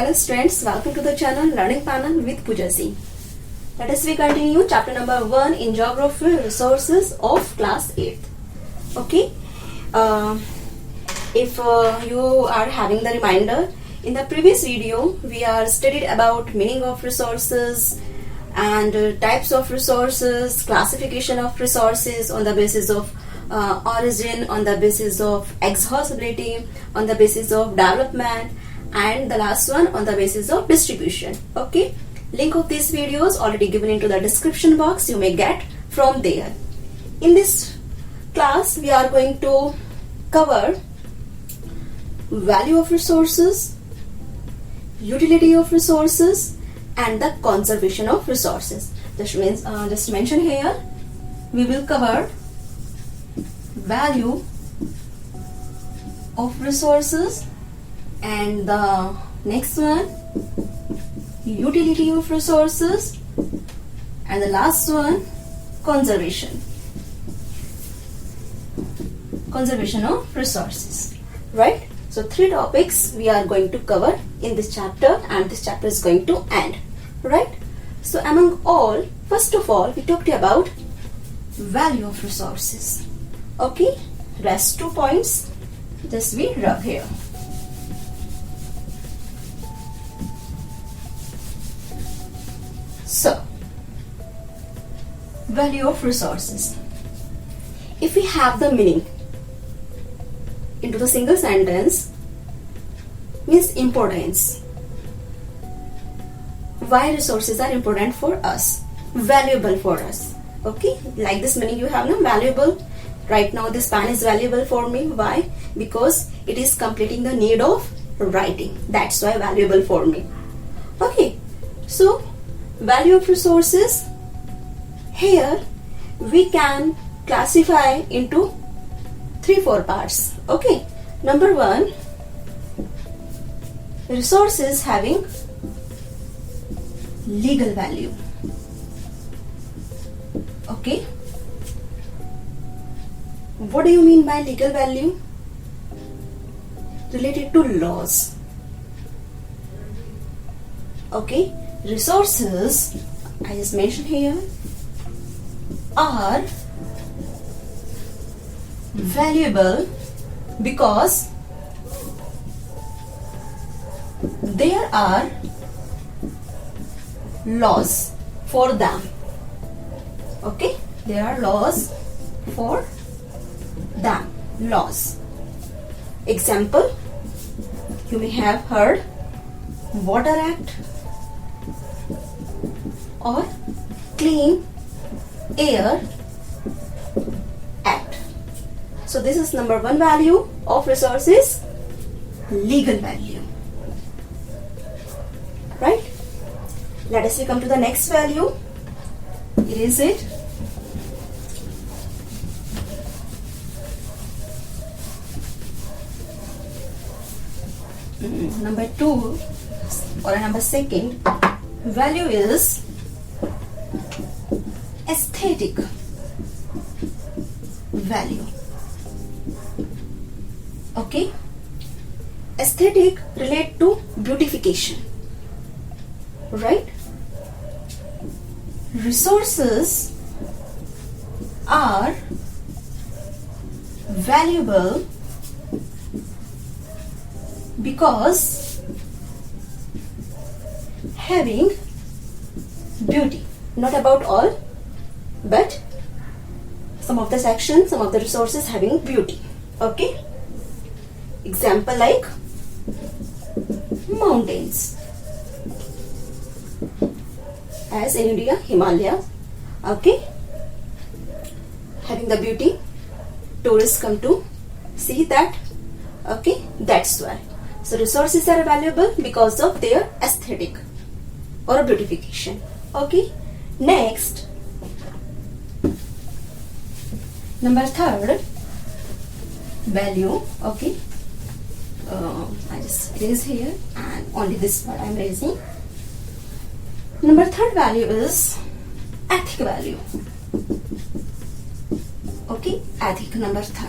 Hello students, welcome to the channel Learning Panel with Pooja Singh. Let us continue chapter number 1 in Geography Resources of class 8th. Okay, if you are having the reminder, in the previous video we are studied about meaning of resources and types of resources, classification of resources on the basis of origin, on the basis of exhaustibility, on the basis of development, and the last one on the basis of distribution. Okay, link of these videos already given into the description box, you may get from there. In this class we are going to cover value of resources, utility of resources, and the conservation of resources. Just mention here, we will cover value of resources, and the next one utility of resources, and the last one conservation of resources. Right? So 3 topics we are going to cover in this chapter, and this chapter is going to end. Right? So among all, first of all we talked about value of resources. Okay, rest 2 points just we rub here. So, value of resources. If we have the meaning into the single sentence, means importance. Why resources are important for us, valuable for us. Okay, like this meaning you have now, valuable. Right now this pen is valuable for me. Why? Because it is completing the need of writing. That's why valuable for me. Okay, so value of resources, here we can classify into 3-4 parts. Okay, number 1, resources having legal value. Okay, what do you mean by legal value? Related to laws. Okay, resources, I just mentioned here, are valuable because there are laws for them. Okay, there are laws for them. Laws. Example, you may have heard Water Act or Clean Air Act. So this is number 1 value of resources, legal value. Right? Let us come to the next value. Erase it. Number 2 or number 2, value is aesthetic value. Okay, aesthetic relate to beautification. Right? Resources are valuable because having beauty. Not about all, but some of the sections, some of the resources having beauty. Okay, example like mountains, as in India, Himalayas. Okay, having the beauty, tourists come to see that. Okay, that's why. So resources are valuable because of their aesthetic or beautification. Okay, next, number 3, value. Okay, I just erase here and only this part I am erasing. Number 3 value is ethic value. Okay, ethic number 3.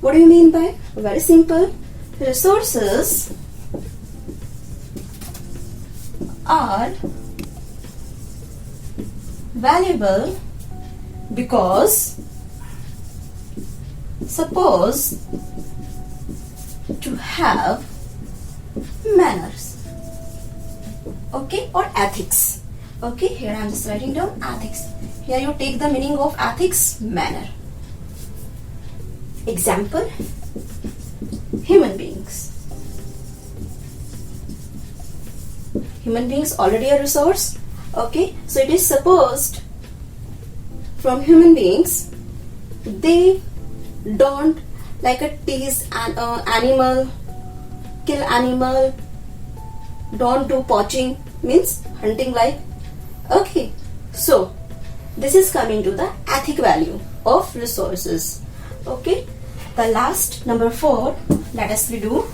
What do you mean by? Very simple. Resources are valuable because suppose to have manners, okay, or ethics. Okay, here I am just writing down ethics. Here you take the meaning of ethics, manner. Example, human beings. Human beings already a resource. Okay, so it is supposed from human beings they don't like a tease an animal, kill animal, don't do poaching, means hunting like. Okay, so this is coming to the ethic value of resources. Okay, the last number 4, let us do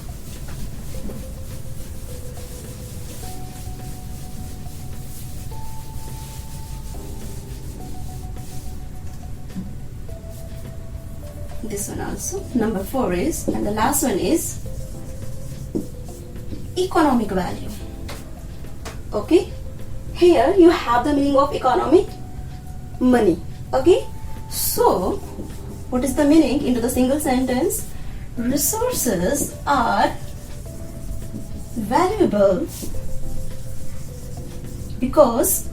this one also. Number 4 is, and the last one is economic value. Okay, here you have the meaning of economic, money. Okay, so what is the meaning into the single sentence? Resources are valuable because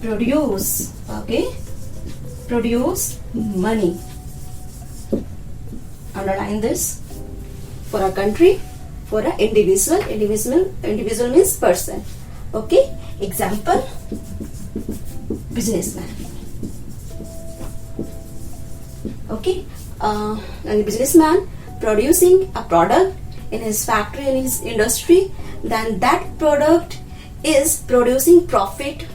produce, okay, produce money. Underline this. For a country, for an individual means person. Okay, example, businessman. Okay, and the businessman producing a product in his factory, in his industry, then that product is producing profit,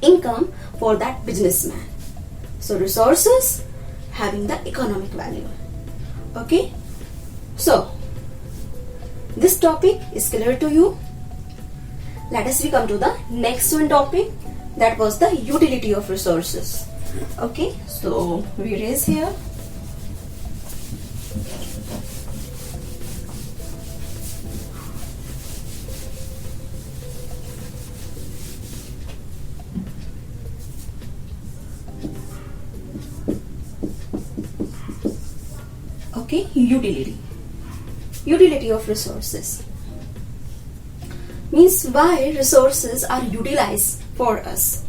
income for that businessman. So resources having the economic value. Okay, so this topic is clear to you. Let us come to the next one topic, that was the utility of resources. Okay, so we raise here. Okay, utility of resources means why resources are utilized for us.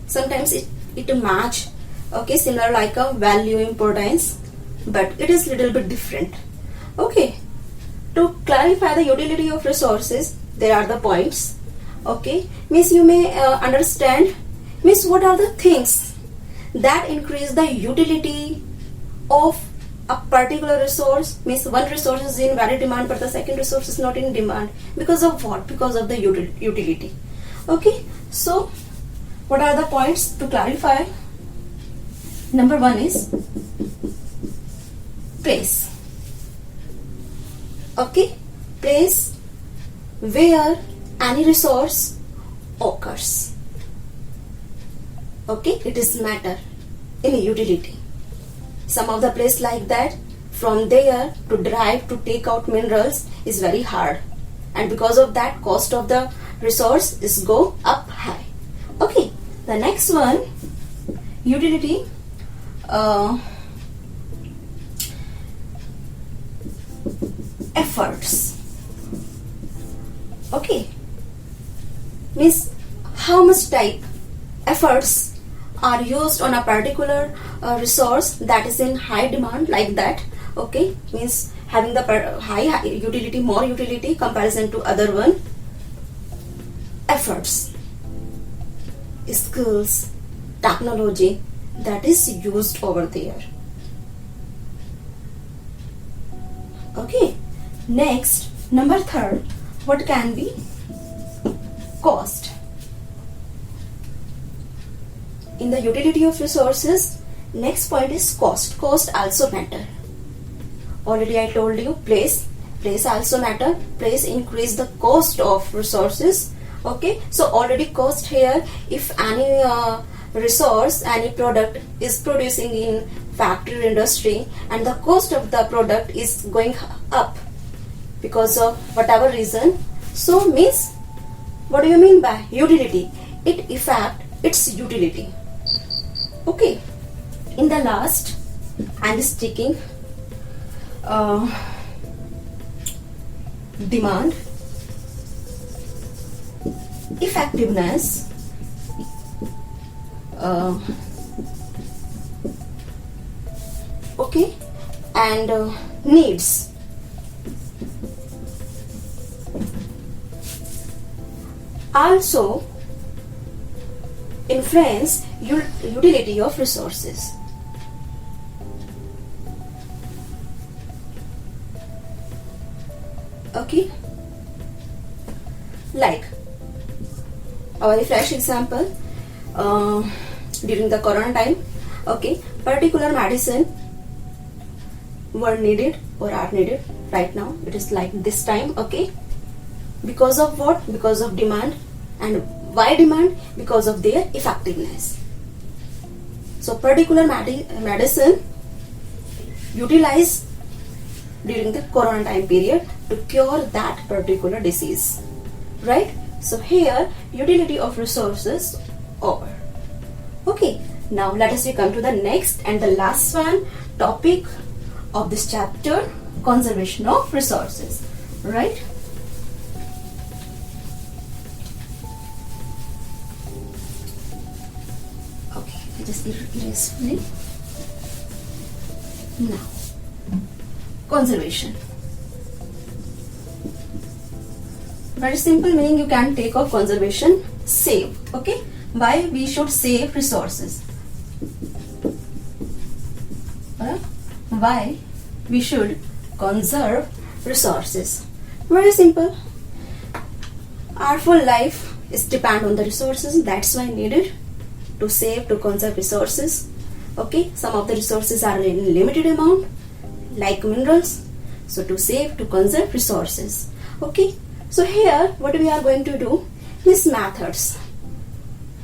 Sometimes it match, okay, similar like a value, importance, but it is little bit different. Okay, to clarify the utility of resources, there are the points. Okay, means you may understand, means what are the things that increase the utility of a particular resource. Means one resource is in very demand but the second resource is not in demand. Because of what? Because of the utility. Okay, so what are the points to clarify? Number 1 is place. Okay, place where any resource occurs. Okay, it is matter in utility. Some of the place like that, from there to drive to take out minerals is very hard, and because of that cost of the resource is go up high. Okay, the next one, utility, efforts. Okay, means how much type efforts are used on a particular resource that is in high demand, like that. Okay, means having the high utility, more utility comparison to other one. Efforts, skills, technology that is used over there. Okay, next, number 3, what can be? Cost. In the utility of resources, next point is cost. Cost also matter. Already I told you, place also matter. Place increase the cost of resources. Okay, so already cost here, if any resource, any product is producing in factory industry and the cost of the product is going up because of whatever reason, so means What do you mean by utility? It affects its utility. Okay. In the last, I'm just taking demand, effectiveness, okay, and needs. Also influence utility of resources. Okay, like a very fresh example, during the corona time, okay, particular medicine were needed or are needed right now. It is like this time, okay, because of what? Because of demand. And why demand? Because of their effectiveness. So particular medicine utilized during the corona time period to cure that particular disease, right? So here utility of resources over. Okay, now let us come to the next and the last one topic of this chapter, conservation of resources, right? Okay, I just erase it. Now, conservation. Very simple meaning you can take of conservation: save. Okay, why we should save resources? Why we should conserve resources? Very simple. Our full life is depend on the resources. That's why needed to save, to conserve resources. Okay, some of the resources are in limited amount, like minerals. So to save, to conserve resources. Okay, so here what we are going to do is methods.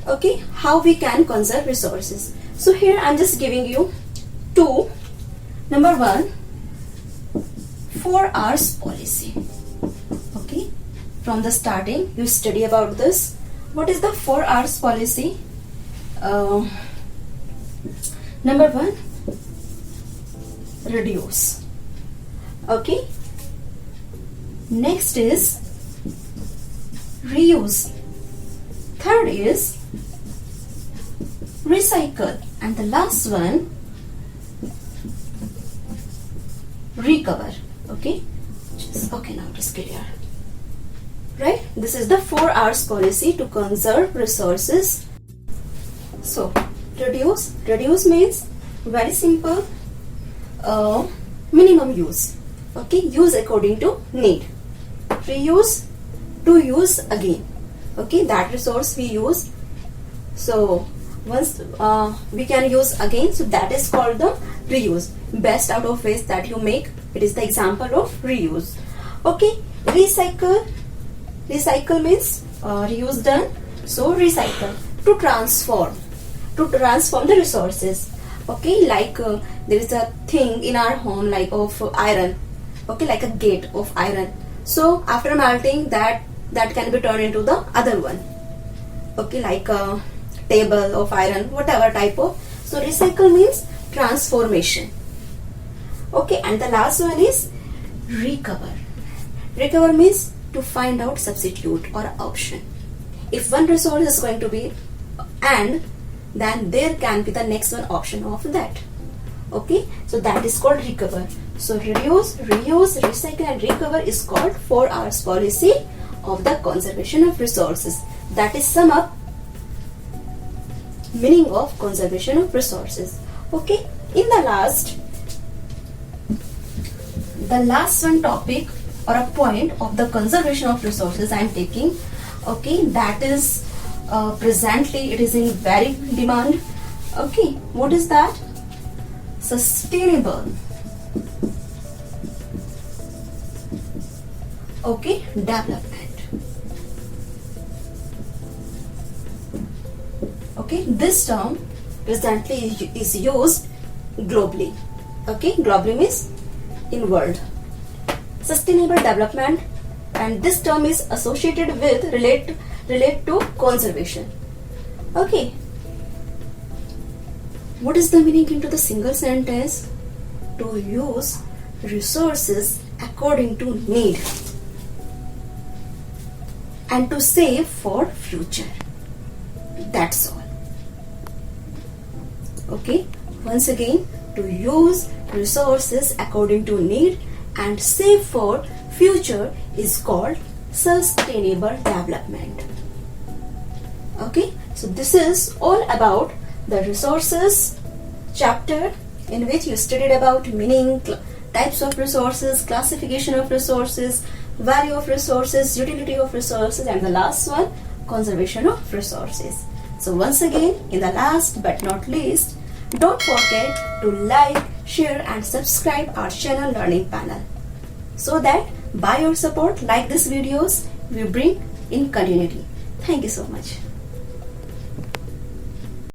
Okay, how we can conserve resources. So here I'm just giving you two. Number one, 4 hours policy. Okay, from the starting you study about this. What is the 4 hours policy? Number one, reduce. Okay, next is reuse. Third is recycle, and the last one, recover. Okay, okay, now it is clear, right? This is the 4 hours policy to conserve resources. So reduce means very simple, minimum use. Okay, use according to need. Reuse, to use again. Okay, that resource we use, so once we can use again, so that is called the reuse. Best out of waste that you make, it is the example of reuse. Okay, recycle means reuse done, so recycle, to transform the resources. Okay, like there is a thing in our home like of iron. Okay, like a gate of iron, so after melting that can be turned into the other one. Okay, like a table of iron, whatever type of. So recycle means transformation. Okay, and the last one is recover. Recover means to find out substitute or option. If one resource is going to be and, then there can be the next one option of that. Okay, so that is called recover. So reduce, reuse, recycle and recover is called 4 hours policy of the conservation of resources. That is sum up meaning of conservation of resources. Okay, in the last one topic or a point of the conservation of resources I am taking. Okay, that is presently it is in very demand. Okay, what is that? Sustainable. Okay, development. Okay, this term presently is used globally. Okay, globally means in world. Sustainable development, and this term is associated with relate relate to conservation. Okay. What is the meaning into the single sentence? To use resources according to need and to save for future. That's all. Okay. Once again, to use resources according to need and save for future is called sustainable development. Okay, so this is all about the resources chapter, in which you studied about meaning, types of resources, classification of resources, value of resources, utility of resources, and the last one, conservation of resources. So once again, in the last but not least, don't forget to like, share and subscribe our channel Learning Panel, so that by your support like these videos we bring in continuity. Thank you so much.